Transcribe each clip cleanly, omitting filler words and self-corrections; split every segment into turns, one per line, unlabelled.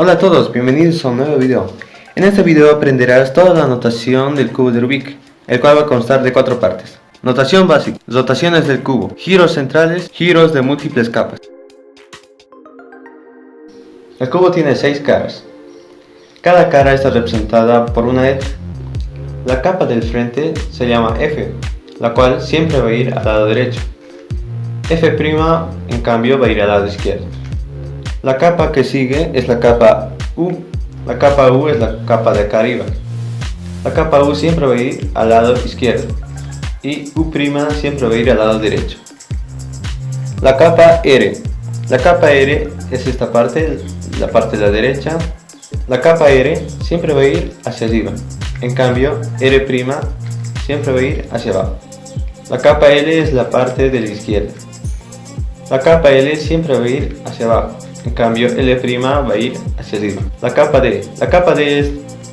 Hola a todos, bienvenidos a un nuevo video. En este video aprenderás toda la notación del cubo de Rubik, el cual va a constar de 4 partes. Notación básica, rotaciones del cubo, giros centrales, giros de múltiples capas. El cubo tiene 6 caras. Cada cara está representada por una letra. La capa del frente se llama F, la cual siempre va a ir al lado derecho. F', en cambio, va a ir al lado izquierdo. La capa que sigue es la capa U. La capa U es la capa de acá arriba. La capa U siempre va a ir al lado izquierdo. Y U' siempre va a ir al lado derecho. La capa R. La capa R es esta parte, la parte de la derecha. La capa R siempre va a ir hacia arriba. En cambio, R' siempre va a ir hacia abajo. La capa L es la parte de la izquierda. La capa L siempre va a ir hacia abajo. En cambio, L' va a ir hacia arriba. La capa D. La capa D es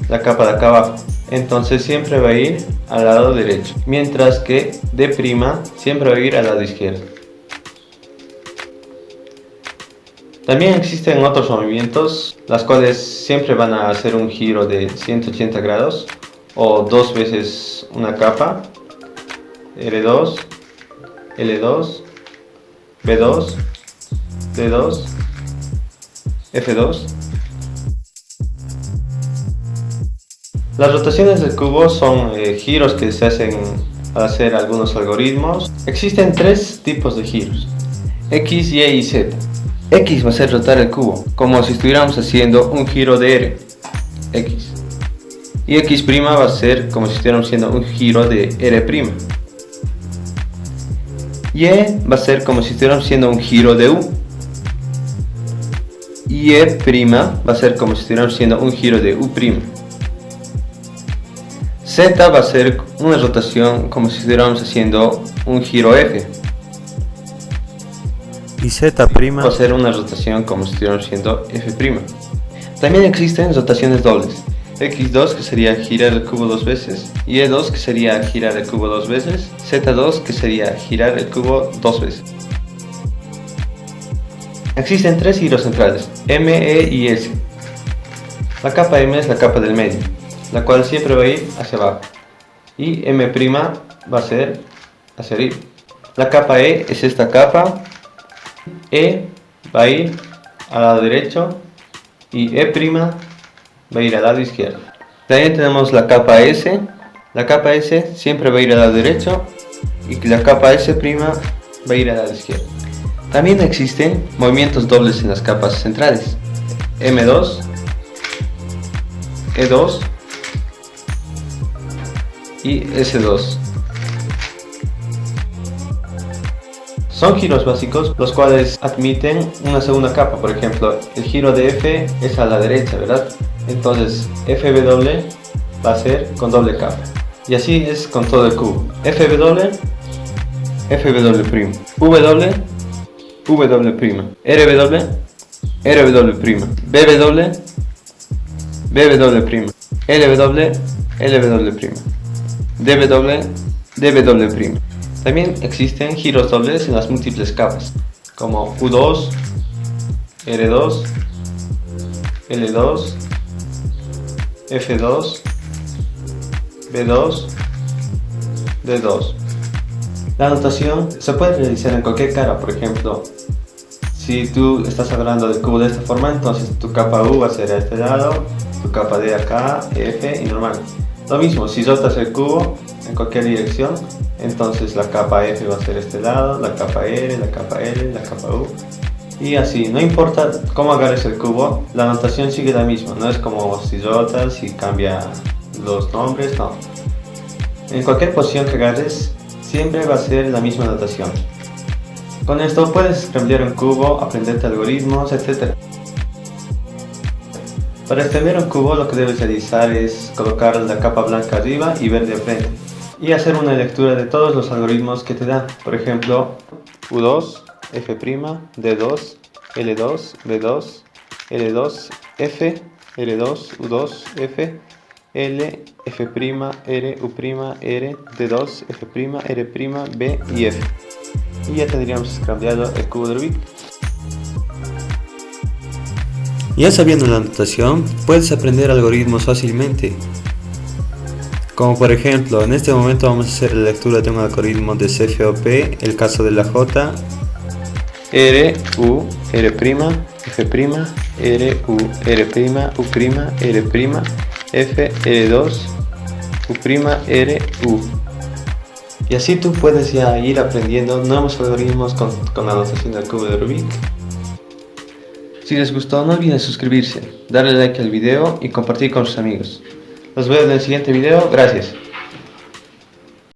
la capa de acá abajo. Entonces siempre va a ir al lado derecho. Mientras que D' siempre va a ir al lado izquierdo. También existen otros movimientos, las cuales siempre van a hacer un giro de 180 grados. O dos veces una capa. R2, L2, B2, D2, F2. Las rotaciones del cubo son giros que se hacen al hacer algunos algoritmos. Existen 3 tipos de giros: X, Y y Z. X va a ser rotar el cubo, como si estuviéramos haciendo un giro de R, X. Y X' va a ser como si estuviéramos haciendo un giro de R'. Y va a ser como si estuviéramos haciendo un giro de U. Y E' va a ser como si estuviéramos haciendo un giro de U'. Z va a ser una rotación como si estuviéramos haciendo un giro F.
Y Z'
va a ser una rotación como si estuviéramos haciendo F'. También existen rotaciones dobles. X2 que sería girar el cubo 2 veces, y E2 que sería girar el cubo 2 veces, Z2 que sería girar el cubo 2 veces. Existen 3 giros centrales, M, E y S. La capa M es la capa del medio, la cual siempre va a ir hacia abajo, y M' va a ser hacia arriba. La capa E es esta capa, E va a ir al lado derecho y E' va a ir al lado izquierdo. También tenemos la capa S. La capa S siempre va a ir al lado derecho y la capa S' va a ir al lado izquierdo. También existen movimientos dobles en las capas centrales: M2, E2 y S2. Son giros básicos, los cuales admiten una segunda capa. Por ejemplo, el giro de F es a la derecha, ¿verdad? Entonces FW va a ser con doble capa. Y así es con todo el cubo. FW, FW', W, W', RW, RW', BW, BW', LW, LW', DW, DW'. También existen giros dobles en las múltiples capas, como U2, R2, L2, F2, B2, D2. La notación se puede realizar en cualquier cara. Por ejemplo, si tú estás hablando del cubo de esta forma, entonces tu capa U va a ser a este lado, tu capa D acá, F y normal. Lo mismo, si rotas el cubo en cualquier dirección, entonces la capa F va a ser este lado, la capa R, la capa L, la capa U. Y así, no importa cómo agarres el cubo, la notación sigue la misma. No es como si rotas y cambia los nombres, no. En cualquier posición que agarres, siempre va a ser la misma notación. Con esto puedes cambiar un cubo, aprenderte algoritmos, etc. Para extender un cubo, lo que debes realizar es colocar la capa blanca arriba y verde al frente, y hacer una lectura de todos los algoritmos que te da. Por ejemplo, U2, F', D2, L2, B2, L2, F, L2, U2, F, L, F', R, U', R, D2, F', R', B y F. Y ya tendríamos cambiado el cubo de Rubik. Ya sabiendo la notación, puedes aprender algoritmos fácilmente. Como por ejemplo, en este momento vamos a hacer la lectura de un algoritmo de CFOP, el caso de la J, R, U, R', F', R, U, R', U', R', F, R2, U', R, U. Y así tú puedes ya ir aprendiendo nuevos algoritmos con la notación del cubo de Rubik. Si les gustó, no olviden suscribirse, darle like al video y compartir con sus amigos. Los veo en el siguiente video, gracias.